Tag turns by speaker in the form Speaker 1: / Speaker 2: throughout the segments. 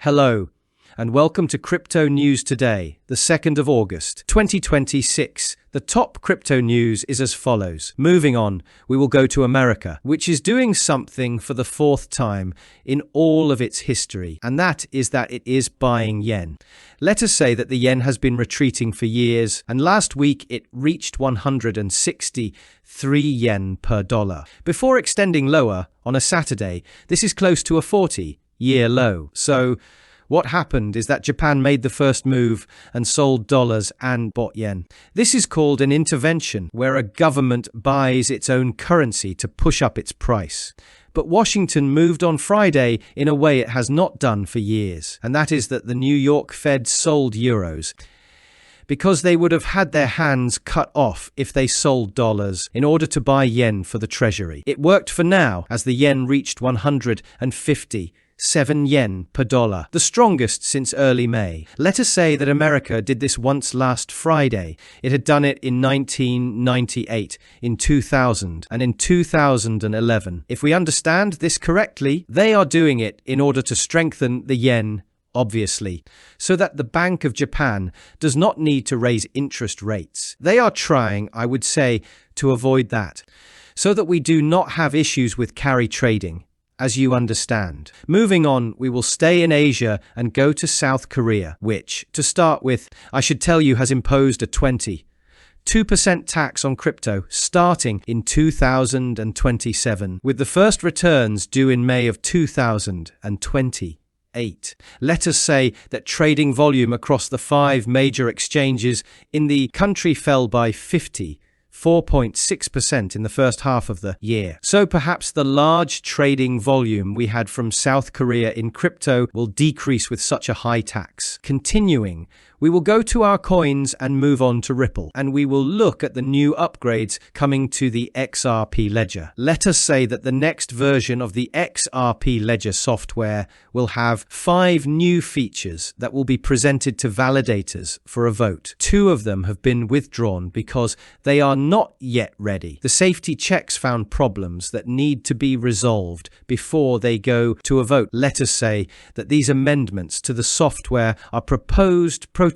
Speaker 1: Hello, and welcome to Crypto News today, the 2nd of August, 2026. The top crypto news is as follows. Moving on, we will go to America, which is doing something for the 4th time in all of its history, and that is that it is buying yen. Let us say that the yen has been retreating for years, and last week it reached 163 yen per dollar, before extending lower on a Saturday. This is close to a 40-year low. So, what happened is that Japan made the first move and sold dollars and bought yen. This is called an intervention, where a government buys its own currency to push up its price. But Washington moved on Friday in a way it has not done for years, and that is that the New York Fed sold euros, because they would have had their hands cut off if they sold dollars in order to buy yen for the treasury. It worked for now, as the yen reached 157 yen per dollar, the strongest since early May. Let us say that America did this once last Friday. It had done it in 1998, in 2000, and in 2011. If we understand this correctly, they are doing it in order to strengthen the yen, obviously, so that the Bank of Japan does not need to raise interest rates. They are trying, I would say, to avoid that, so that we do not have issues with carry trading, as you understand. Moving on, we will stay in Asia and go to South Korea, which, to start with, I should tell you has imposed a 22% tax on crypto starting in 2027, with the first returns due in May of 2028. Let us say that trading volume across the 5 major exchanges in the country fell by 4.6% in the first half of the year. So perhaps the large trading volume we had from South Korea in crypto will decrease with such a high tax. Continuing, we will go to our coins and move on to Ripple, and we will look at the new upgrades coming to the XRP ledger. Let us say that the next version of the XRP ledger software will have 5 new features that will be presented to validators for a vote. 2 of them have been withdrawn because they are not yet ready. The safety checks found problems that need to be resolved before they go to a vote. Let us say that these amendments to the software are proposed protocol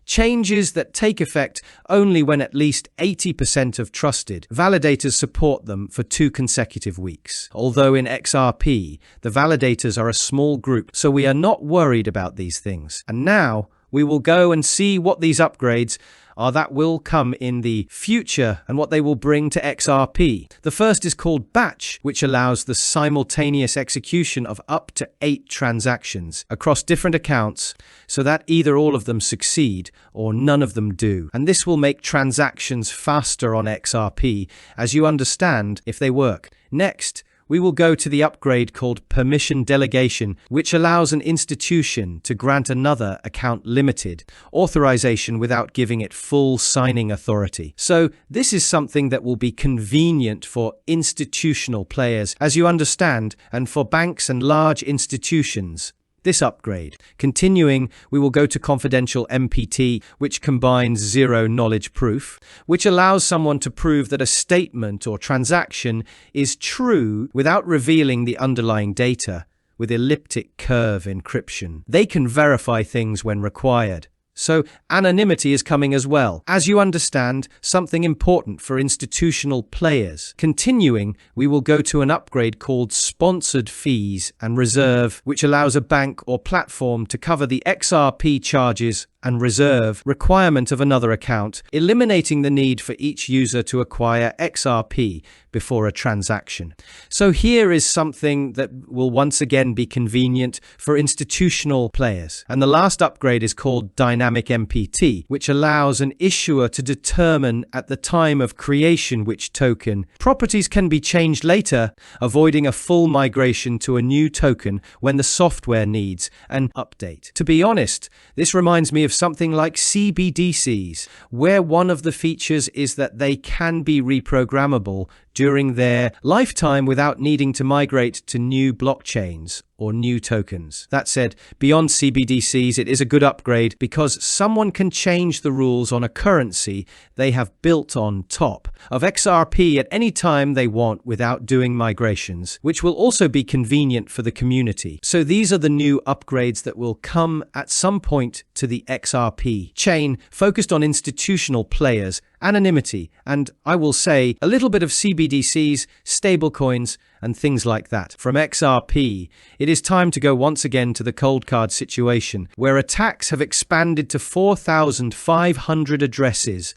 Speaker 1: changes that take effect only when at least 80% of trusted validators support them for 2 consecutive weeks. Although in XRP, the validators are a small group, so we are not worried about these things. And now we will go and see what these upgrades are that will come in the future and what they will bring to XRP. The first is called Batch, which allows the simultaneous execution of up to 8 transactions across different accounts, so that either all of them succeed or none of them do. And this will make transactions faster on XRP, as you understand, if they work. Next, we will go to the upgrade called Permission Delegation, which allows an institution to grant another account limited authorization without giving it full signing authority. So this is something that will be convenient for institutional players, as you understand, and for banks and large institutions. This upgrade. Continuing, we will go to confidential MPT, which combines zero-knowledge proof, which allows someone to prove that a statement or transaction is true without revealing the underlying data, with elliptic curve encryption. They can verify things when required. So anonymity is coming as well. As you understand, something important for institutional players. Continuing, we will go to an upgrade called Sponsored Fees and Reserve, which allows a bank or platform to cover the XRP charges and reserve requirement of another account, eliminating the need for each user to acquire XRP before a transaction. So here is something that will once again be convenient for institutional players. And the last upgrade is called Dynamic MPT, which allows an issuer to determine at the time of creation which token properties can be changed later, avoiding a full migration to a new token when the software needs an update. To be honest, this reminds me of something like CBDCs, where one of the features is that they can be reprogrammable during their lifetime without needing to migrate to new blockchains or new tokens. That said, beyond CBDCs, it is a good upgrade because someone can change the rules on a currency they have built on top of XRP at any time they want without doing migrations, which will also be convenient for the community. So these are the new upgrades that will come at some point to the XRP chain, focused on institutional players, anonymity, and I will say a little bit of CBDCs, stablecoins, and things like that. From XRP, it is time to go once again to the Coldcard situation, where attacks have expanded to 4,500 addresses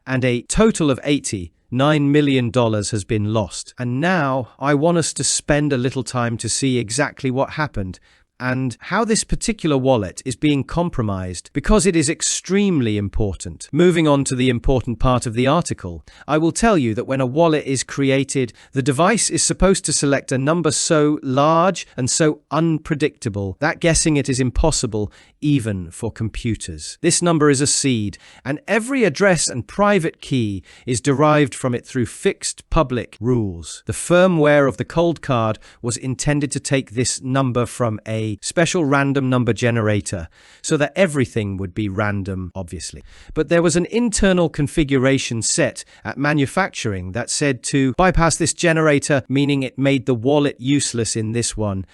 Speaker 1: and a total of $89 million has been lost. And now I want us to spend a little time to see exactly what happened and how this particular wallet is being compromised, because it is extremely important. Moving on to the important part of the article, I will tell you that when a wallet is created, the device is supposed to select a number so large and so unpredictable that guessing it is impossible even for computers. This number is a seed, and every address and private key is derived from it through fixed public rules. The firmware of the Coldcard was intended to take this number from a special random number generator so that everything would be random, obviously. But there was an internal configuration set at manufacturing that said to bypass this generator, meaning it made the wallet useless in this one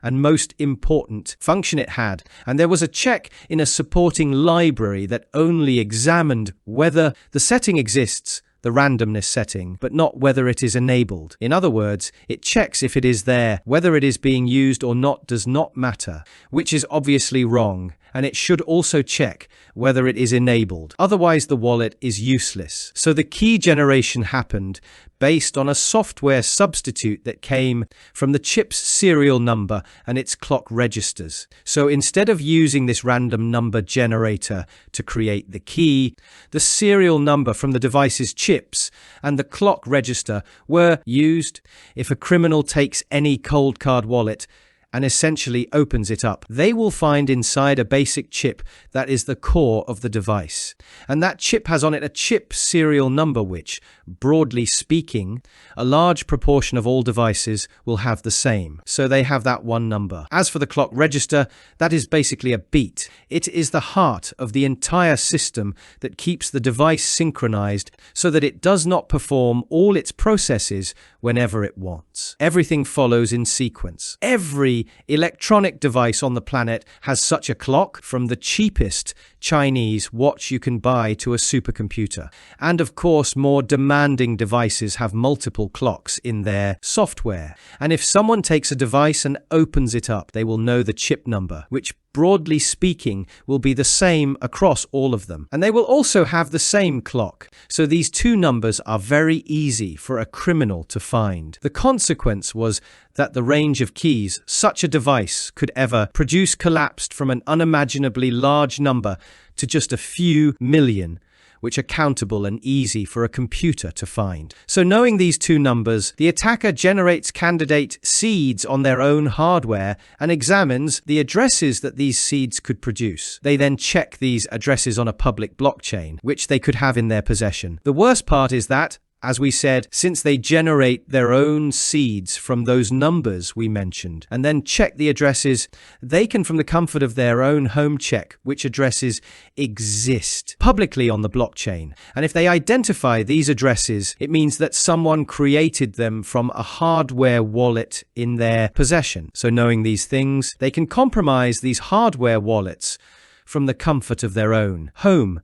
Speaker 1: and most important function it had. And there was a check in a supporting library that only examined whether the setting exists, the randomness setting, but not whether it is enabled. In other words, it checks if it is there. Whether it is being used or not does not matter, which is obviously wrong. And it should also check whether it is enabled. Otherwise, the wallet is useless. So the key generation happened based on a software substitute that came from the chip's serial number and its clock registers. So instead of using this random number generator to create the key, the serial number from the device's chips and the clock register were used. If a criminal takes any Coldcard wallet and essentially opens it up, they will find inside a basic chip that is the core of the device. And that chip has on it a chip serial number which, broadly speaking, a large proportion of all devices will have the same. So they have that one number. As for the clock register, that is basically a beat. It is the heart of the entire system that keeps the device synchronized so that it does not perform all its processes whenever it wants. Everything follows in sequence. Every electronic device on the planet has such a clock, from the cheapest Chinese watch you can buy to a supercomputer. And of course, more demanding devices have multiple clocks in their software. And if someone takes a device and opens it up, they will know the chip number, which broadly speaking will be the same across all of them. And they will also have the same clock. So these two numbers are very easy for a criminal to find. The consequence was that the range of keys such a device could ever produce collapsed from an unimaginably large number to just a few million, which are countable and easy for a computer to find. So knowing these two numbers, the attacker generates candidate seeds on their own hardware and examines the addresses that these seeds could produce. They then check these addresses on a public blockchain, which they could have in their possession. The worst part is that, as we said, since they generate their own seeds from those numbers we mentioned and then check the addresses, they can, from the comfort of their own home, check which addresses exist publicly on the blockchain. And if they identify these addresses, it means that someone created them from a hardware wallet in their possession. So knowing these things, they can compromise these hardware wallets from the comfort of their own home,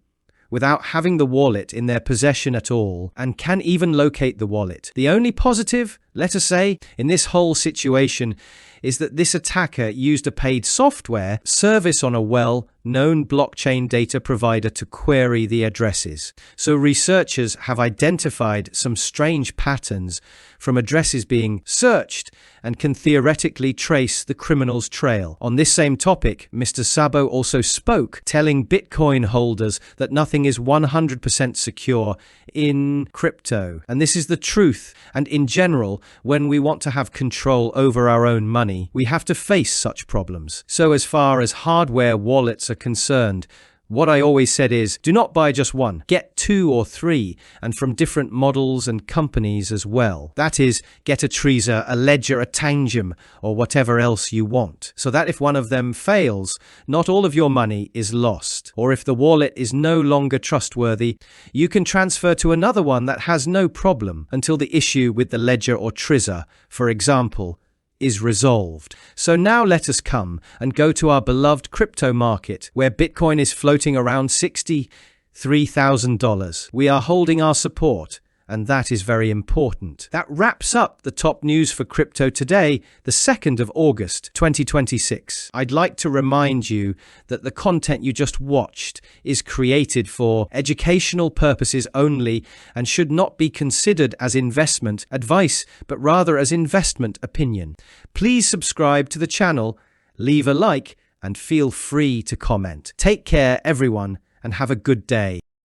Speaker 1: without having the wallet in their possession at all, and can even locate the wallet. The only positive, let us say, in this whole situation is that this attacker used a paid software service on a well-known blockchain data provider to query the addresses. So researchers have identified some strange patterns from addresses being searched and can theoretically trace the criminal's trail. On this same topic, Mr. Szabo also spoke, telling Bitcoin holders that nothing is 100% secure in crypto. And this is the truth. And in general, when we want to have control over our own money, we have to face such problems. So as far as hardware wallets are concerned, What I always said is, do not buy just one, get 2 or 3, and from different models and companies as well. That is, get a Trezor, a Ledger, a Tangem, or whatever else you want, so that if one of them fails, not all of your money is lost. Or if the wallet is no longer trustworthy, you can transfer to another one that has no problem until the issue with the Ledger or Trezor, for example, is resolved. So now let us come and go to our beloved crypto market, where Bitcoin is floating around $63,000. We are holding our support, and that is very important. That wraps up the top news for crypto today, the 2nd of August, 2026. I'd like to remind you that the content you just watched is created for educational purposes only and should not be considered as investment advice, but rather as investment opinion. Please subscribe to the channel, leave a like, and feel free to comment. Take care, everyone, and have a good day.